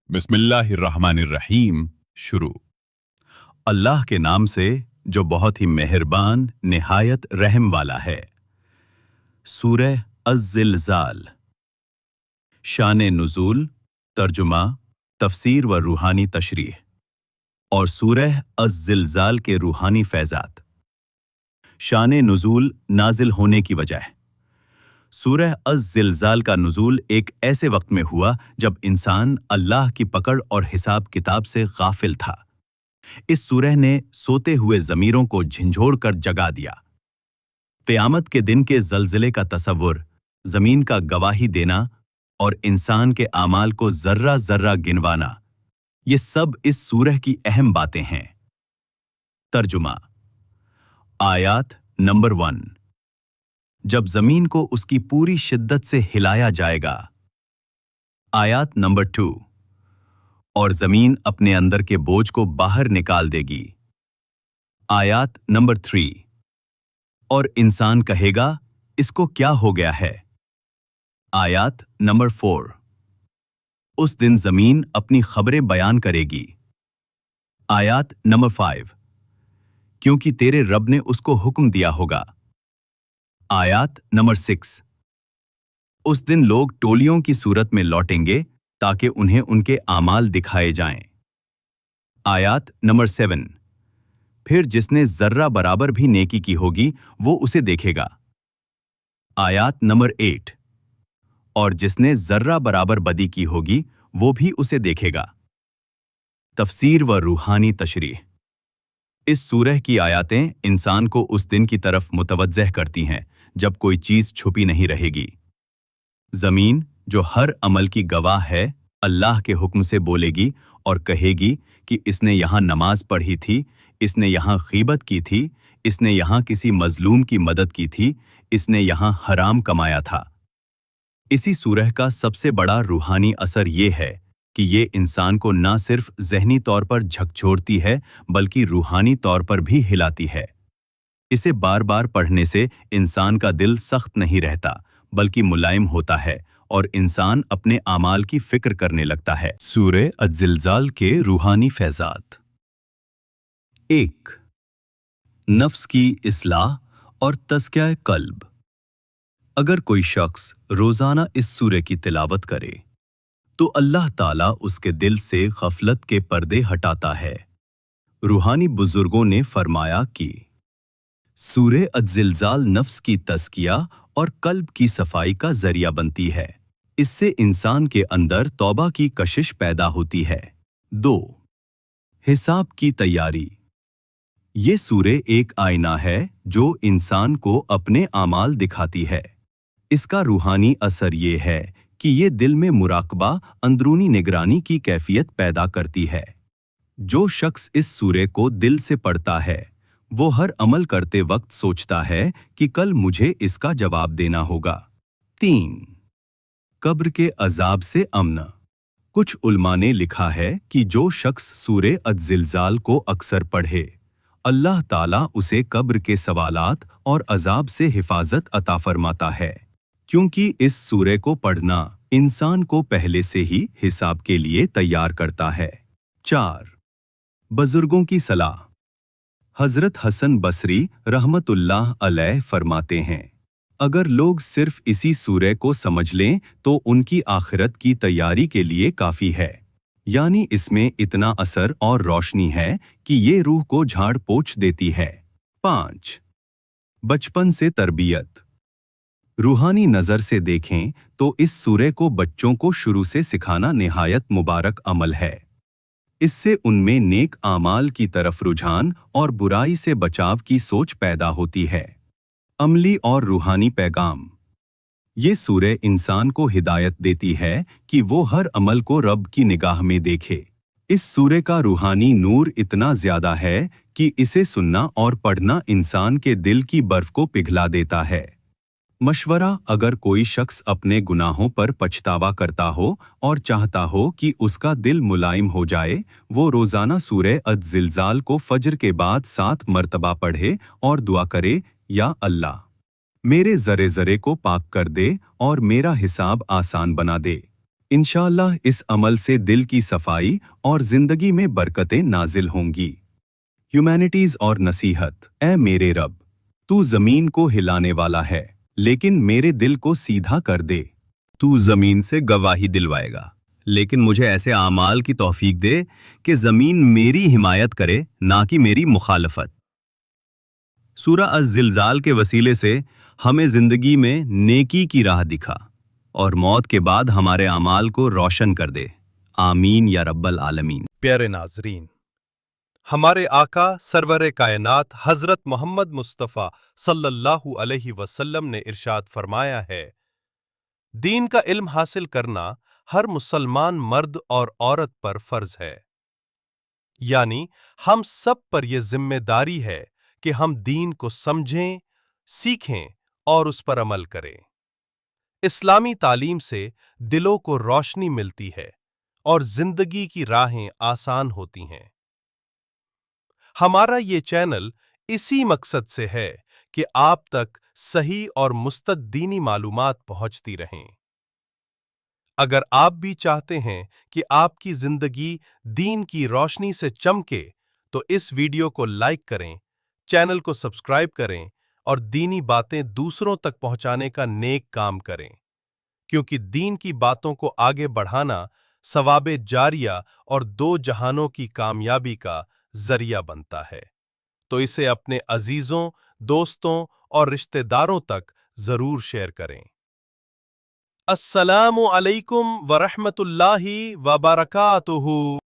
बिस्मिल्लाहिर्रहमानिर्रहीम। शुरू। अल्लाह के नाम से जो बहुत ही मेहरबान निहायत रहम वाला है। सूरह अज़-ज़िलज़ाल। शान नुज़ूल, तर्जुमा, तफसीर व रूहानी तशरीह। और सूरह अज़-ज़िलज़ाल के रूहानी फैज़ात। शान नुज़ूल नाजिल होने की वजह। सूरह अज़-ज़िलज़ाल का नुज़ूल एक ऐसे वक्त में हुआ जब इंसान अल्लाह की पकड़ और हिसाब किताब से गाफिल था। इस सूरह ने सोते हुए ज़मीरों को झंझोड़ कर जगा दिया। क़यामत के दिन के ज़लज़ले का तसव्वुर, ज़मीन का गवाही देना और इंसान के आमाल को ज़र्रा-ज़र्रा गिनवाना, ये सब इस सूरह की अहम बातें हैं। तर्जुमा। आयात नंबर 1। जब ज़मीन को उसकी पूरी शिद्दत से हिलाया जाएगा। आयात नंबर 2। और ज़मीन अपने अंदर के बोझ को बाहर निकाल देगी। आयात नंबर 3। और इंसान कहेगा, इसको क्या हो गया है। आयात नंबर 4। उस दिन ज़मीन अपनी खबरें बयान करेगी। आयात नंबर 5। क्योंकि तेरे रब ने उसको हुक्म दिया होगा। आयात नंबर 6। उस दिन लोग टोलियों की सूरत में लौटेंगे ताकि उन्हें उनके आमाल दिखाए जाएं। आयात नंबर 7। फिर जिसने ज़र्रा बराबर भी नेकी की होगी वो उसे देखेगा। आयात नंबर 8। और जिसने ज़र्रा बराबर बदी की होगी वो भी उसे देखेगा। तफसीर व रूहानी तशरीह। इस सूरह की आयातें इंसान को उस दिन की तरफ मुतवज्जह करती हैं जब कोई चीज़ छुपी नहीं रहेगी। ज़मीन, जो हर अमल की गवाह है, अल्लाह के हुक्म से बोलेगी और कहेगी कि इसने यहाँ नमाज पढ़ी थी, इसने यहाँ ग़ीबत की थी, इसने यहाँ किसी मज़लूम की मदद की थी, इसने यहाँ हराम कमाया था। इसी सूरह का सबसे बड़ा रूहानी असर ये है कि ये इंसान को ना सिर्फ ज़हनी तौर पर झकझोरती है बल्कि रूहानी तौर पर भी हिलाती है। इसे बार बार पढ़ने से इंसान का दिल सख्त नहीं रहता बल्कि मुलायम होता है और इंसान अपने आमाल की फिक्र करने लगता है। सूरह अज़-ज़िलज़ाल के रूहानी फैज़ात। 1। नफ्स की इस्लाह और तज़किया क़ल्ब। अगर कोई शख्स रोज़ाना इस सूरह की तिलावत करे तो अल्लाह ताला उसके दिल से गफलत के पर्दे हटाता है। रूहानी बुजुर्गों ने फरमाया कि सूरह अज़-ज़िलज़ाल नफ्स की तज़किया और कल्ब की सफाई का ज़रिया बनती है। इससे इंसान के अंदर तौबा की कशिश पैदा होती है। 2। हिसाब की तैयारी। ये सूरह एक आईना है जो इंसान को अपने आमाल दिखाती है। इसका रूहानी असर ये है कि ये दिल में मुराकबा, अंदरूनी निगरानी की कैफियत पैदा करती है। जो शख्स इस सूरह को दिल से पढ़ता है वो हर अमल करते वक्त सोचता है कि कल मुझे इसका जवाब देना होगा। 3। कब्र के अजाब से अमन। कुछ उलमा ने लिखा है कि जो शख्स सूरह अज़-ज़िलज़ाल को अक्सर पढ़े, अल्लाह ताला उसे कब्र के सवालात और अजाब से हिफाजत अता फरमाता है, क्योंकि इस सूरह को पढ़ना इंसान को पहले से ही हिसाब के लिए तैयार करता है। 4। बुजुर्गों की सलाह। हज़रत हसन बसरी रहमतुल्लाह अलैह फरमाते हैं, अगर लोग सिर्फ इसी सूरह को समझ लें तो उनकी आखिरत की तैयारी के लिए काफ़ी है। यानी इसमें इतना असर और रोशनी है कि ये रूह को झाड़ पोंछ देती है। 5। बचपन से तरबियत। रूहानी नज़र से देखें तो इस सूरह को बच्चों को शुरू से सिखाना निहायत मुबारक अमल है। इससे उनमें नेक आमाल की तरफ रुझान और बुराई से बचाव की सोच पैदा होती है। अमली और रूहानी पैगाम। ये सूरह इंसान को हिदायत देती है कि वो हर अमल को रब की निगाह में देखे। इस सूरह का रूहानी नूर इतना ज़्यादा है कि इसे सुनना और पढ़ना इंसान के दिल की बर्फ को पिघला देता है। मशवरा, अगर कोई शख्स अपने गुनाहों पर पछतावा करता हो और चाहता हो कि उसका दिल मुलायम हो जाए, वो रोज़ाना सूरह अज़-ज़िलज़ाल को फज्र के बाद 7 मरतबा पढ़े और दुआ करे, या अल्लाह, मेरे ज़रे ज़रे को पाक कर दे और मेरा हिसाब आसान बना दे। انشاءاللہ اس عمل سے دل کی صفائی اور زندگی میں برکتیں نازل ہوں گی۔ ہیومینٹیز اور نصیحت۔ اے میرے رب، تو زمین کو ہلانے والا ہے، لیکن میرے دل کو سیدھا کر دے۔ تو زمین سے گواہی دلوائے گا، لیکن مجھے ایسے اعمال کی توفیق دے کہ زمین میری حمایت کرے، نہ کہ میری مخالفت۔ سورہ الزلزال کے وسیلے سے ہمیں زندگی میں نیکی کی راہ دکھا اور موت کے بعد ہمارے اعمال کو روشن کر دے۔ آمین یا رب العالمین۔ پیارے ناظرین، ہمارے آقا سرور کائنات حضرت محمد مصطفیٰ صلی اللہ علیہ وسلم نے ارشاد فرمایا ہے، دین کا علم حاصل کرنا ہر مسلمان مرد اور عورت پر فرض ہے۔ یعنی ہم سب پر یہ ذمہ داری ہے کہ ہم دین کو سمجھیں، سیکھیں اور اس پر عمل کریں۔ اسلامی تعلیم سے دلوں کو روشنی ملتی ہے اور زندگی کی راہیں آسان ہوتی ہیں۔ ہمارا یہ چینل اسی مقصد سے ہے کہ آپ تک صحیح اور مستند دینی معلومات پہنچتی رہیں۔ اگر آپ بھی چاہتے ہیں کہ آپ کی زندگی دین کی روشنی سے چمکے تو اس ویڈیو کو لائک کریں، چینل کو سبسکرائب کریں اور دینی باتیں دوسروں تک پہنچانے کا نیک کام کریں، کیونکہ دین کی باتوں کو آگے بڑھانا ثواب جاریہ اور دو جہانوں کی کامیابی کا ذریعہ بنتا ہے۔ تو اسے اپنے عزیزوں، دوستوں اور رشتہ داروں تک ضرور شیئر کریں۔ السلام علیکم ورحمۃ اللہ وبرکاتہ۔